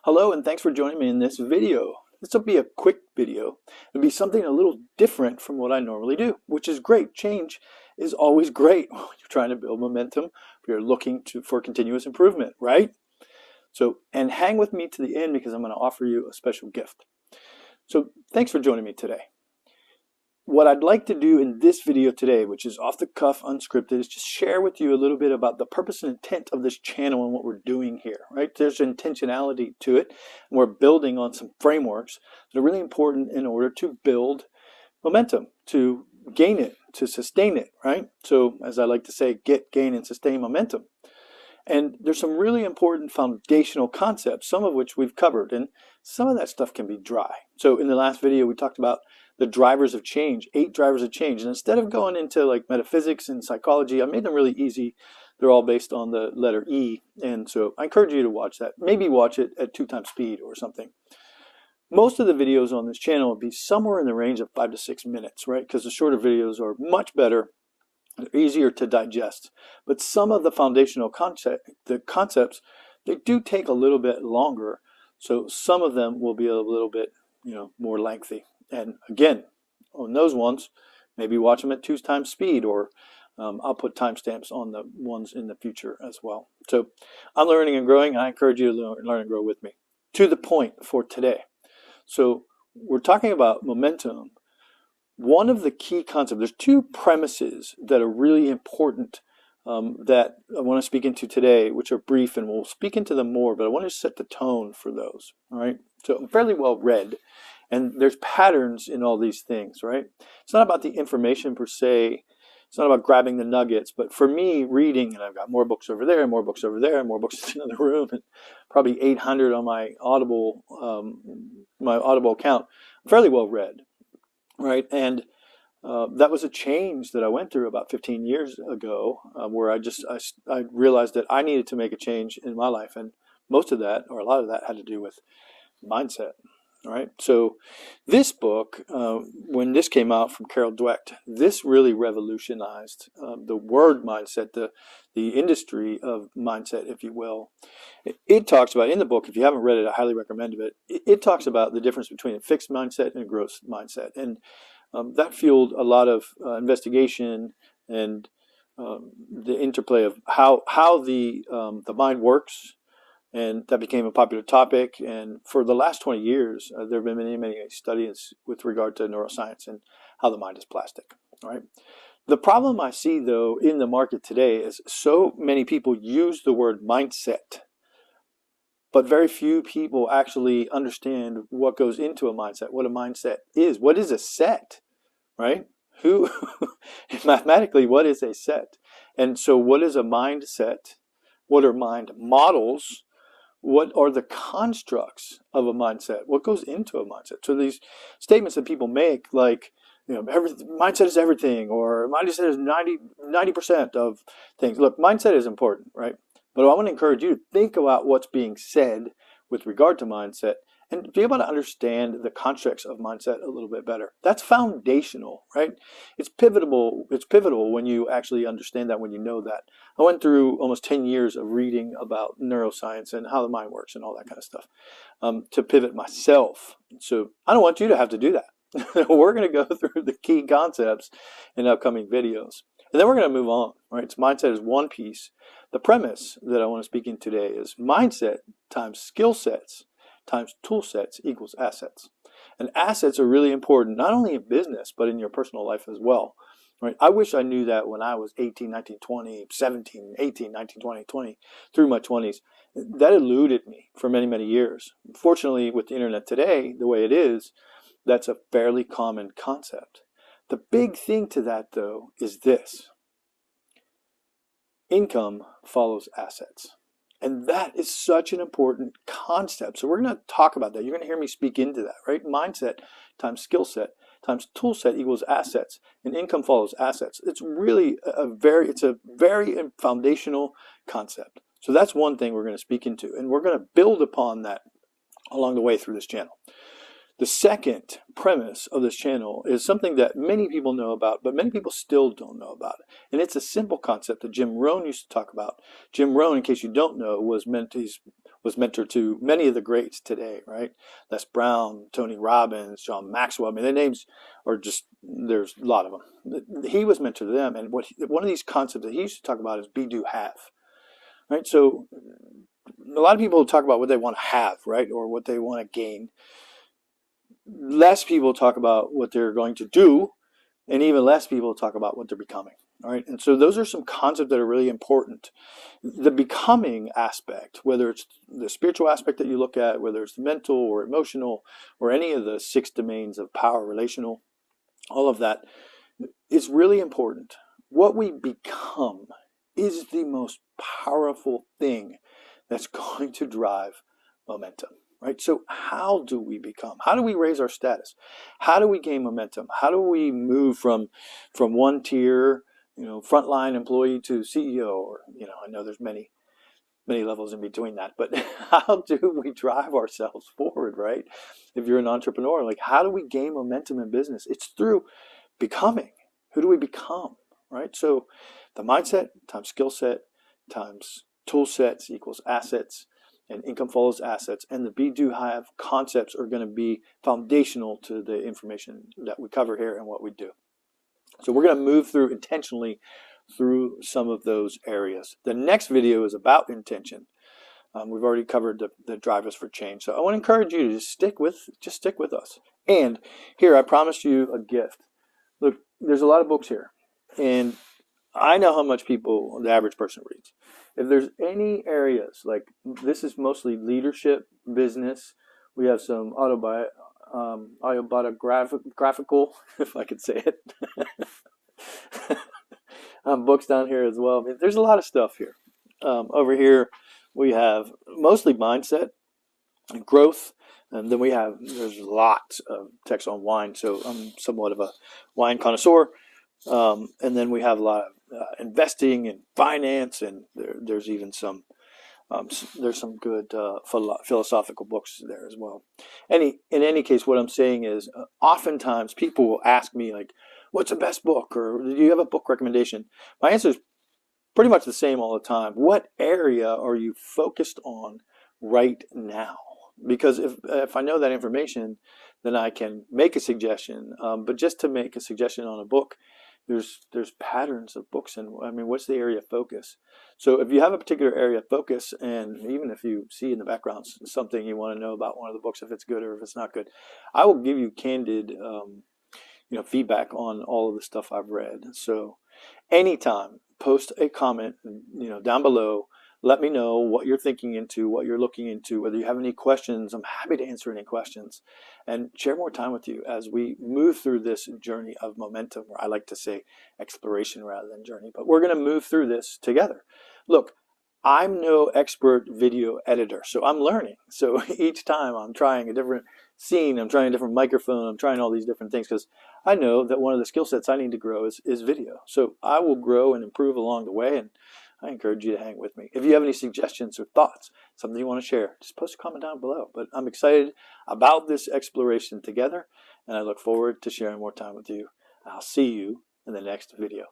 Hello, and thanks for joining me in this video. This will be a quick video. It'll be something a little different from what I normally do, which is great. Change is always great when you're trying to build momentum, if you're looking for continuous improvement, right? So, and hang with me to the end because I'm going to offer you a special gift. So thanks for joining me today. What I'd like to do in this video today, which is off the cuff, unscripted, is just share with you a little bit about the purpose and intent of this channel and what we're doing here, right? There's intentionality to it, and we're building on some frameworks that are really important in order to build momentum, to gain it, to sustain it, right? So as I like to say, get, gain, and sustain momentum. And there's some really important foundational concepts, some of which we've covered, and some of that stuff can be dry. So in the last video, we talked about the drivers of change, 8 drivers of change. And instead of going into like metaphysics and psychology, I made them really easy. They're all based on the letter E. And so I encourage you to watch that. Maybe watch it at 2 times speed or something. Most of the videos on this channel will be somewhere in the range of 5 to 6 minutes, right? Because the shorter videos are much better. They're easier to digest. But some of the foundational concepts, they do take a little bit longer. So some of them will be a little bit, more lengthy. And again, on those ones, maybe watch them at 2 times speed, or I'll put timestamps on the ones in the future as well. So I'm learning and growing, and I encourage you to learn and grow with me. To the point for today. So we're talking about momentum. One of the key concepts, there's 2 premises that are really important that I want to speak into today, which are brief, and we'll speak into them more, but I want to set the tone for those, all right? So I'm fairly well read, and there's patterns in all these things, right? It's not about the information per se. It's not about grabbing the nuggets, but for me, reading, and I've got more books over there, and more books over there, and more books in the room, and probably 800 on my Audible account. I'm fairly well read, right? And that was a change that I went through about 15 years ago, where I realized that I needed to make a change in my life, and most of that, or a lot of that, had to do with mindset. All right. So this book, when this came out from 𝐔𝐬𝐤𝐢𝐧𝐠 �W𝐈, this really revolutionized the word mindset, the industry of mindset, if you will. It talks about, in the book, if you haven't read it, I highly recommend it. It talks about the difference between a fixed mindset and a growth mindset. And that fueled a lot of investigation and the interplay of how the mind works. And that became a popular topic. And for the last 20 years, there have been many studies with regard to neuroscience and how the mind is plastic. All right. The problem I see, though, in the market today is so many people use the word mindset, but very few people actually understand what goes into a mindset, what a mindset is. What is a set, right? Mathematically, what is a set? And so what is a mindset? What are mind models? What are the constructs of a mindset? What goes into a mindset? So these statements that people make, like, mindset is everything, or mindset is 90% of things. Look, mindset is important, right? But I want to encourage you to think about what's being said with regard to mindset and be able to understand the constructs of mindset a little bit better. That's foundational, right? It's pivotal when you actually understand that, when you know that. I went through almost 10 years of reading about neuroscience and how the mind works and all that kind of stuff to pivot myself. So I don't want you to have to do that. We're going to go through the key concepts in upcoming videos. And then we're going to move on, right? So mindset is one piece. The premise that I want to speak in today is mindset times skill sets times tool sets equals assets. And assets are really important, not only in business, but in your personal life as well. Right? I wish I knew that when I was 18, 19, 20, 17, 18, 19, 20, 20, through my 20s. That eluded me for many years. Fortunately, with the internet today, the way it is, that's a fairly common concept. The big thing to that, though, is this. Income follows assets. And that is such an important concept. So we're going to talk about that. You're going to hear me speak into that, right? Mindset times skill set times tool set equals assets, and income follows assets. It's really a very foundational concept. So that's one thing we're going to speak into, and we're going to build upon that along the way through this channel. The second premise of this channel is something that many people know about, but many people still don't know about it. And it's a simple concept that Jim Rohn used to talk about. Jim Rohn, in case you don't know, was was mentor to many of the greats today, right? Les Brown, Tony Robbins, John Maxwell. I mean, their names are just, there's a lot of them. He was mentor to them. And one of these concepts that he used to talk about is be, do, have, right? So a lot of people talk about what they want to have, right? Or what they want to gain. Less people talk about what they're going to do, and even less people talk about what they're becoming. All right. And so those are some concepts that are really important. The becoming aspect, whether it's the spiritual aspect that you look at, whether it's mental or emotional, or any of the 6 domains of power, relational, all of that is really important. What we become is the most powerful thing that's going to drive momentum. Right? So how do we become? How do we raise our status? How do we gain momentum? How do we move from one tier, frontline employee to CEO, or, I know there's many levels in between that, but how do we drive ourselves forward, right? If you're an entrepreneur, like, how do we gain momentum in business? It's through becoming. Who do we become, right? So the mindset times skill set times tool sets equals assets, and income follows assets, and the be, do, have concepts are going to be foundational to the information that we cover here and what we do. So we're going to move through intentionally through some of those areas. The next video is about intention. We've already covered the drivers for change. So I want to encourage you to just stick with us. And here, I promised you a gift. Look, there's a lot of books here, and I know how much the average person reads. If there's any areas, like this is mostly leadership, business, we have some autobiographical, if I could say it, books down here as well. I mean, there's a lot of stuff here. Over here, we have mostly mindset and growth. And then there's lots of text on wine. So I'm somewhat of a wine connoisseur. And then we have a lot of investing and finance, and there's even some good philosophical books there as well. In any case, what I'm saying is, oftentimes people will ask me, like, what's the best book, or do you have a book recommendation? My answer is pretty much the same all the time. What area are you focused on right now? Because if I know that information, then I can make a suggestion. But just to make a suggestion on a book, there's patterns of books, and I mean, what's the area of focus? So if you have a particular area of focus, and even if you see in the background something you want to know about one of the books, if it's good or if it's not good, I will give you candid feedback on all of the stuff I've read. So anytime, post a comment down below. Let me know what you're thinking into, what you're looking into, whether you have any questions. I'm happy to answer any questions and share more time with you as we move through this journey of momentum, or I like to say exploration rather than journey. But we're going to move through this together. Look, I'm no expert video editor, so I'm learning. So each time I'm trying a different scene, I'm trying a different microphone, I'm trying all these different things, because I know that one of the skill sets I need to grow is video. So I will grow and improve along the way, and I encourage you to hang with me. If you have any suggestions or thoughts, something you want to share, just post a comment down below. But I'm excited about this exploration together, and I look forward to sharing more time with you. I'll see you in the next video.